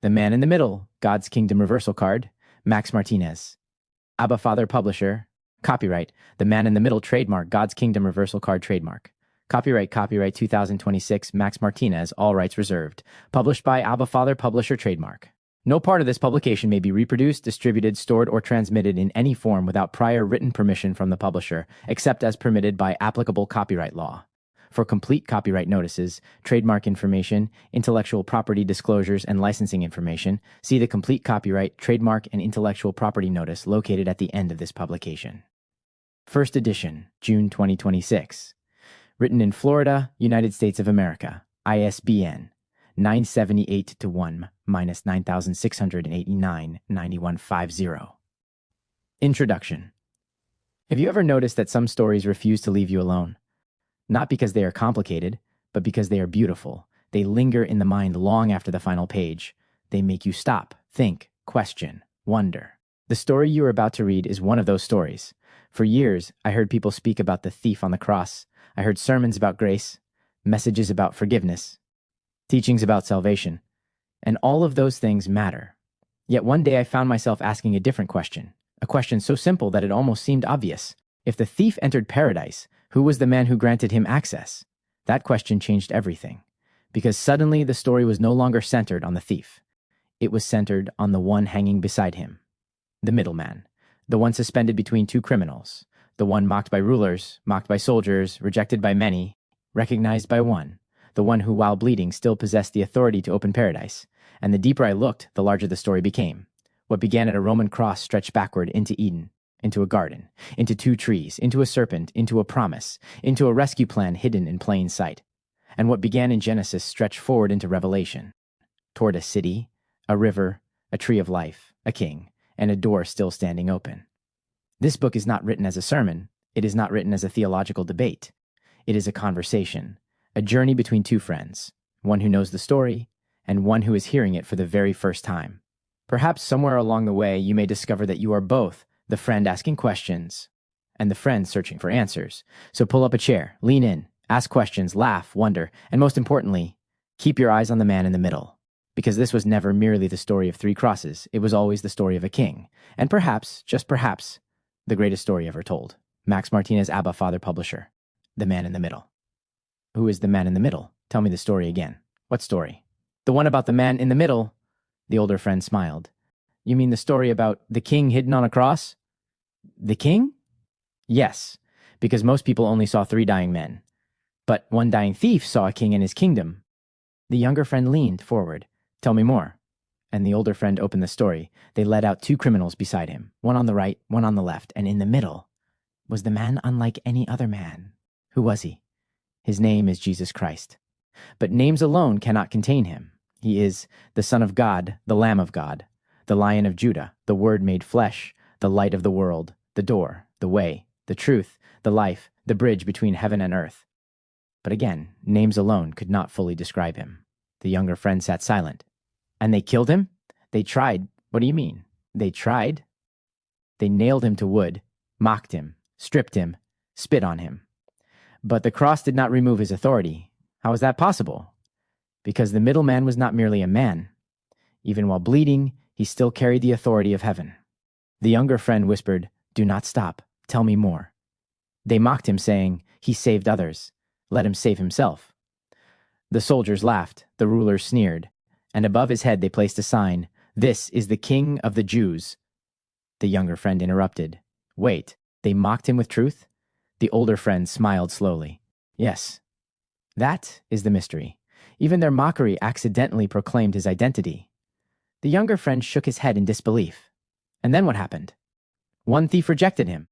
The Man in the Middle, God's Kingdom Reversal Card, Max Martinez. Abba Father Publisher. Copyright, The Man in the Middle Trademark, God's Kingdom Reversal Card Trademark. Copyright 2026, Max Martinez, all rights reserved. Published by Abba Father Publisher Trademark. No part of this publication may be reproduced, distributed, stored, or transmitted in any form without prior written permission from the publisher, except as permitted by applicable copyright law. For complete copyright notices, trademark information, intellectual property disclosures, and licensing information, see the complete copyright, trademark, and intellectual property notice located at the end of this publication. First edition, June 2026. Written in Florida, United States of America. ISBN 978-1-9689-9150. Introduction. Have you ever noticed that some stories refuse to leave you alone? Not because they are complicated, but because they are beautiful. They linger in the mind long after the final page. They make you stop, think, question, wonder. The story you are about to read is one of those stories. For years, I heard people speak about the thief on the cross. I heard sermons about grace, messages about forgiveness, teachings about salvation, and all of those things matter. Yet one day I found myself asking a different question, a question so simple that it almost seemed obvious. If the thief entered paradise, who was the man who granted him access? That question changed everything, because suddenly the story was no longer centered on the thief. It was centered on the one hanging beside him, the middleman, the one suspended between two criminals, the one mocked by rulers, mocked by soldiers, rejected by many, recognized by one, the one who, while bleeding, still possessed the authority to open paradise. And the deeper I looked, the larger the story became. What began at a Roman cross stretched backward into Eden, into a garden, into two trees, into a serpent, into a promise, into a rescue plan hidden in plain sight. And what began in Genesis stretched forward into Revelation, toward a city, a river, a tree of life, a king, and a door still standing open. This book is not written as a sermon. It is not written as a theological debate. It is a conversation, a journey between two friends, one who knows the story and one who is hearing it for the very first time. Perhaps somewhere along the way you may discover that you are both the friend asking questions and the friend searching for answers. So pull up a chair, lean in, ask questions, laugh, wonder, and most importantly, keep your eyes on the man in the middle. Because this was never merely the story of three crosses, it was always the story of a king. And perhaps, just perhaps, the greatest story ever told. Max Martinez, Abba Father Publisher. The Man in the Middle. Who is the man in the middle? Tell me the story again. What story? The one about the man in the middle. The older friend smiled. You mean the story about the king hidden on a cross? The king? Yes, because most people only saw three dying men. But one dying thief saw a king and his kingdom. The younger friend leaned forward. Tell me more. And the older friend opened the story. They led out two criminals beside him, one on the right, one on the left, and in the middle was the man unlike any other man. Who was he? His name is Jesus Christ. But names alone cannot contain him. He is the Son of God, the Lamb of God, the Lion of Judah, the Word made flesh, the light of the world, the door, the way, the truth, the life, the bridge between heaven and earth. But again, names alone could not fully describe him. The younger friend sat silent. And they killed him? They tried. What do you mean? They tried? They nailed him to wood, mocked him, stripped him, spit on him. But the cross did not remove his authority. How is that possible? Because the middleman was not merely a man. Even while bleeding, he still carried the authority of heaven. The younger friend whispered, "Do not stop. Tell me more." They mocked him, saying, "He saved others. Let him save himself." The soldiers laughed, the rulers sneered, and above his head they placed a sign, "This is the King of the Jews." The younger friend interrupted. Wait, they mocked him with truth? The older friend smiled slowly. Yes, that is the mystery. Even their mockery accidentally proclaimed his identity. The younger friend shook his head in disbelief. And then what happened? One thief rejected him.